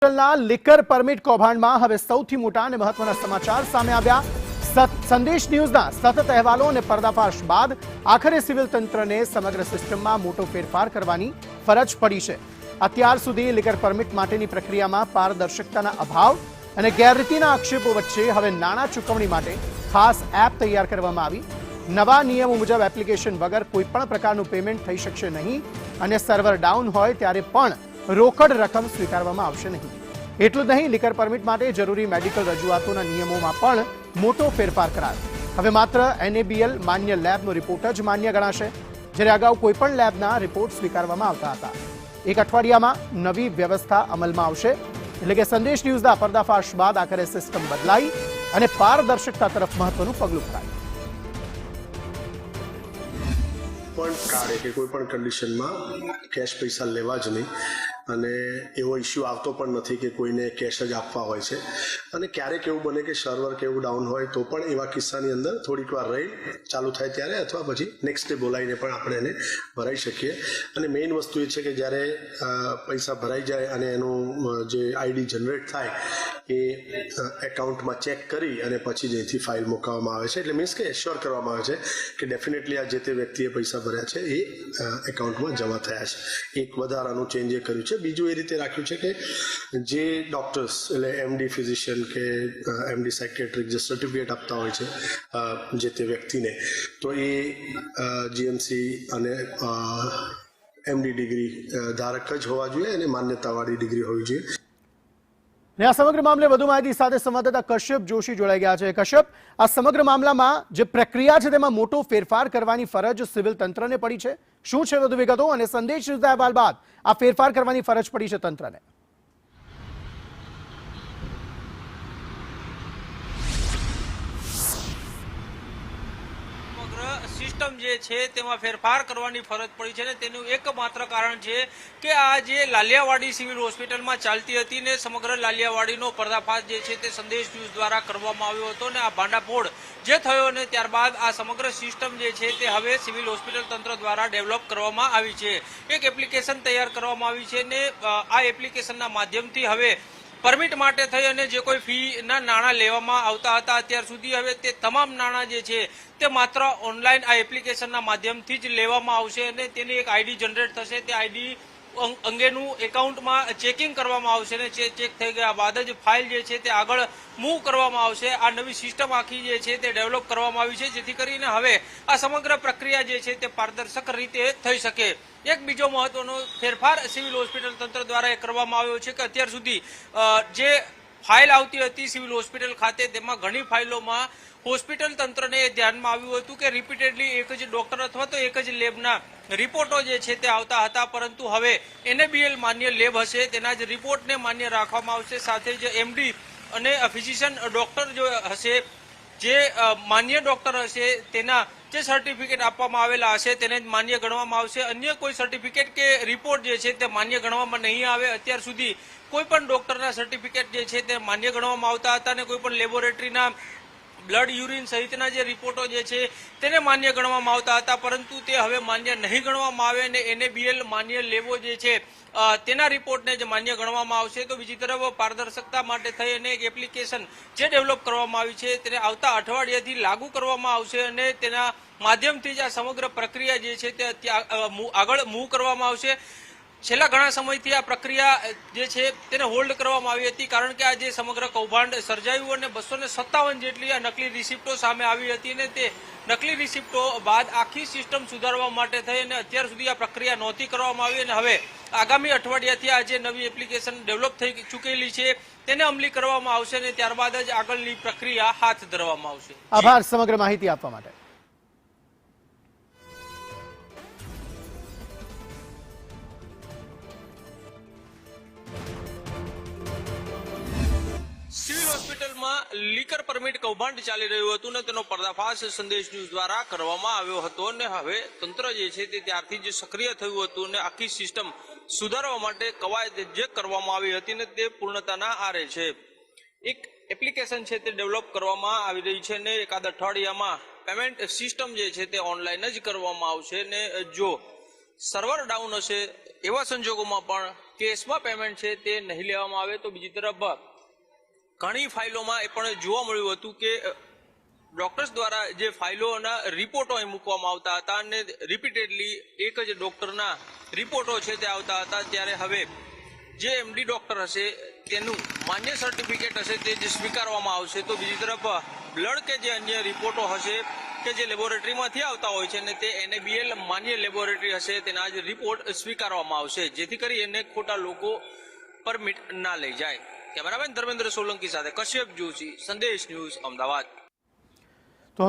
Liquor permit कौभांडમાં હવે સૌથી મોટા અને મહત્વના સમાચાર સામે આવ્યા। સંદેશ ન્યૂઝના સતત અહેવાલો અને પર્દાફાશ બાદ આખરે સિવિલ તંત્રને સમગ્ર સિસ્ટમમાં મોટો ફેરફાર કરવાની ફરજ પડી છે। અત્યાર સુધી લીકર પરમિટ માટેની પ્રક્રિયામાં પારદર્શકતાના અભાવ અને ગેરરીતિના આક્ષેપો વચ્ચે હવે નાણાં ચૂકવણી માટે ખાસ એપ તૈયાર કરવામાં આવી। નવા નિયમો મુજબ એપ્લિકેશન વગર કોઈપણ પ્રકારનું પેમેન્ટ થઈ શકશે નહીં અને સર્વર ડાઉન હોય ત્યારે પણ રોકડ રકમ સ્વીકારવામાં આવશે નહીં। એટલું જ નહીં, લીકર પરમિટ માટે જરૂરી મેડિકલ રજૂઆતોના નિયમોમાં પણ મોટો ફેરફાર કરાયો। હવે માત્ર NABL માન્ય લેબનો રિપોર્ટ જ માન્ય ગણાશે, જ્યારે અગાઉ કોઈપણ લેબના રિપોર્ટ સ્વીકારવામાં આવતા હતા। એક અઠવાડિયામાં નવી વ્યવસ્થા અમલમાં આવશે, એટલે કે સંદેશ ન્યૂઝના પર્દાફાશ બાદ આખરે સિસ્ટમ બદલાઈ અને પારદર્શકતા તરફ મહત્વનું પગલું ભરાયું। પણ કાઢે કે કોઈ પણ કન્ડિશનમાં કેશ પૈસા લેવા જ નહીં અને એવો ઇસ્યુ આવતો પણ નથી કે કોઈને કેશ જ આપવા હોય છે। અને ક્યારેક એવું બને કે સર્વર કે એવું ડાઉન હોય તો પણ એવા કિસ્સાની અંદર થોડીક વાર રહી ચાલુ થાય ત્યારે અથવા પછી નેક્સ્ટ ડે બોલાવીને પણ આપણે એને ભરાઈ શકીએ। અને મેઇન વસ્તુ એ છે કે જ્યારે પૈસા ભરાઈ જાય અને એનું જે ID જનરેટ થાય એ એકાઉન્ટમાં ચેક કરી અને પછી જ અહીંથી ફાઇલ મૂકવામાં આવે છે। એટલે મીન્સ કે એશ્યોર કરવામાં આવે છે કે ડેફિનેટલી આ જે તે વ્યક્તિએ પૈસા ભર્યા છે એ એકાઉન્ટમાં જમા થયા છે। એક વધારાનું ચેન્જ એ કર્યું છે। બીજું એ રીતે રાખ્યું છે કે જે ડૉક્ટર્સ એટલે MD ફિઝિશિયન કે MD સાયકેટ્રિક જે સર્ટિફિકેટ આપતા હોય છે જે તે વ્યક્તિને, તો એ GMC અને MD ડિગ્રી ધારક જ હોવા જોઈએ અને માન્યતાવાળી ડિગ્રી હોવી જોઈએ। આ સમગ્ર મામલે વધુ માહિતી સાથે સંવાદદાતા કશ્યપ જોશી જોડાઈ ગયા છે। કશ્યપ, આ સમગ્ર મામલામાં જે પ્રક્રિયા છે તેમાં મોટો ફેરફાર કરવાની ફરજ સિવિલ તંત્રને પડી છે, શું છે વધુ વિગતો? અને સંદેશ ન્યૂઝના અહેવાલ બાદ આ ફેરફાર કરવાની ફરજ પડી છે તંત્રને? સિસ્ટમ જે છે તેમાં ફેરફાર કરવાની ફરજ પડી છે ને તેનું એકમાત્ર કારણ છે કે આ જે લાલિયાવાડી સિવિલ હોસ્પિટલમાં ચાલતી હતી ને સમગ્ર લાલિયાવાડીનો પર્દાફાશ જે છે તે સંદેશ ન્યૂઝ દ્વારા કરવામાં આવ્યો હતો ને આ ભાંડાફોડ જે થયો ને ત્યારબાદ આ સમગ્ર સિસ્ટમ જે છે તે હવે સિવિલ હોસ્પિટલ તંત્ર દ્વારા ડેવલપ કરવામાં આવી છે। એક એપ્લિકેશન તૈયાર કરવામાં આવી છે ને આ એપ્લિકેશનના માધ્યમથી હવે પરમિટ માટે થઈ અને જે કોઈ ફીના નાણાં લેવામાં આવતા હતા અત્યાર સુધી હવે તે તમામ નાણાં જે છે તે માત્ર ઓનલાઈન આ એપ્લિકેશનના માધ્યમથી જ લેવામાં આવશે અને તેની એક ID જનરેટ થશે। તે ID અંગેનું એકાઉન્ટમાં ચેકિંગ કરવામાં આવશે ને ચેક થઈ ગયા બાદ જ ફાઇલ જે છે તે આગળ મૂવ કરવામાં આવશે। આ નવી સિસ્ટમ આખી જે છે તે ડેવલપ કરવામાં આવી છે, જેથી કરીને હવે આ સમગ્ર પ્રક્રિયા જે છે તે પારદર્શક રીતે થઈ શકે। એક બીજો મહત્વનો ફેરફાર સિવિલ હોસ્પિટલ તંત્ર દ્વારા કરવામાં આવ્યો છે કે અત્યાર સુધી જે ફાઇલ આવતી હતી સિવિલ હોસ્પિટલ ખાતે તેમાં ઘણી ફાઇલોમાં હોસ્પિટલ તંત્રને ધ્યાનમાં આવ્યું હતું કે રિપીટેડલી એક જ ડોક્ટર અથવા તો એક જ લેબના રિપોર્ટો જે છે તે આવતા હતા, પરંતુ હવે NABL માન્ય લેબ હશે તેના જ રિપોર્ટને માન્ય રાખવામાં આવશે। સાથે જ MD અને ફિઝિશિયન ડોક્ટર જો હશે, જે માન્ય ડોક્ટર હશે તેના જે સર્ટિફિકેટ આપવામાં આવેલા હશે તેને જ માન્ય ગણવામાં આવશે। અન્ય કોઈ સર્ટિફિકેટ કે રિપોર્ટ જે છે તે માન્ય ગણવામાં નહીં આવે। અત્યાર સુધી કોઈ પણ ડોક્ટરના સર્ટિફિકેટ જે છે તે માન્ય ગણવામાં આવતા હતા અને કોઈ પણ લેબોરેટરીના બ્લડ યુરિન સહિતના જે રિપોર્ટો જે છે તેને માન્ય ગણવામાં આવતા હતા, પરંતુ તે હવે માન્ય નહીં ગણવામાં આવે અને NABL માન્ય લેવો જે છે તેના રિપોર્ટને જ માન્ય ગણવામાં આવશે। તો બીજી તરફ પારદર્શકતા માટે થઈ અને એક એપ્લિકેશન જે ડેવલપ કરવામાં આવી છે તેને આવતા અઠવાડિયાથી લાગુ કરવામાં આવશે અને તેના માધ્યમથી જ આ સમગ્ર પ્રક્રિયા જે છે તે આગળ મૂવ કરવામાં આવશે। છેલ્લા ઘણા સમયથી આ પ્રક્રિયા જે છે તેને હોલ્ડ કરવામાં આવી હતી, કારણ કે આ જે સમગ્ર કૌભાંડ સર્જાયું અને 257 જેટલી આ નકલી રિસિપ્ટો સામે આવી હતી અને તે નકલી રિસિપ્ટો બાદ આખી સિસ્ટમ સુધારવા માટે થઈ અને અત્યાર સુધી આ પ્રક્રિયા નહોતી કરવામાં આવી અને હવે આગામી અઠવાડિયાથી આ જે નવી એપ્લિકેશન ડેવલપ થઈ ચૂકેલી છે તેને અમલી કરવામાં આવશે અને ત્યારબાદ જ આગળની પ્રક્રિયા હાથ ધરવામાં આવશે। આભાર સમગ્ર માહિતી આપવા માટે। સિવિલ હોસ્પિટલમાં લીકર પરમિટ કૌભાંડ ચાલી રહ્યું હતું ને તેનો પર્દાફાશ સંદેશ ન્યૂઝ દ્વારા કરવામાં આવ્યો હતો અને હવે તંત્ર જે છે તે ત્યારથી જ સક્રિય થયું હતું અને આખી સિસ્ટમ સુધારવા માટે કવાયત જે કરવામાં આવી હતી ને તે પૂર્ણતાના આરે છે। એક એપ્લિકેશન છે તે ડેવલપ કરવામાં આવી રહી છે ને એકાદ અઠવાડિયામાં પેમેન્ટ સિસ્ટમ જે છે તે ઓનલાઈન જ કરવામાં આવશે ને જો સર્વર ડાઉન હશે એવા સંજોગોમાં પણ કેશમાં પેમેન્ટ છે તે નહીં લેવામાં આવે. તો બીજી તરફ ઘણી ફાઇલોમાં એ પણ જોવા મળ્યું હતું કે ડોક્ટર્સ દ્વારા જે ફાઇલોના રિપોર્ટો અહીં મૂકવામાં આવતા હતા અને રિપીટેડલી એક જ ડોક્ટરના રિપોર્ટો છે તે આવતા હતા, ત્યારે હવે જે એમડી ડોક્ટર હશે તેનું માન્ય સર્ટિફિકેટ હશે તે જ સ્વીકારવામાં આવશે. તો બીજી તરફ બ્લડ કે જે અન્ય રિપોર્ટો હશે કે જે લેબોરેટરીમાંથી આવતા હોય છે ને તે NABL માન્ય લેબોરેટરી હશે તેના જ રિપોર્ટ સ્વીકારવામાં આવશે, જેથી કરી એને ખોટા લોકો પરમિટ ના લઈ જાય. કેમેરામેન ધર્મેન્દ્ર સોલંકી સાથે કશ્યપ જોશી, સંદેશ ન્યૂઝ, અમદાવાદ.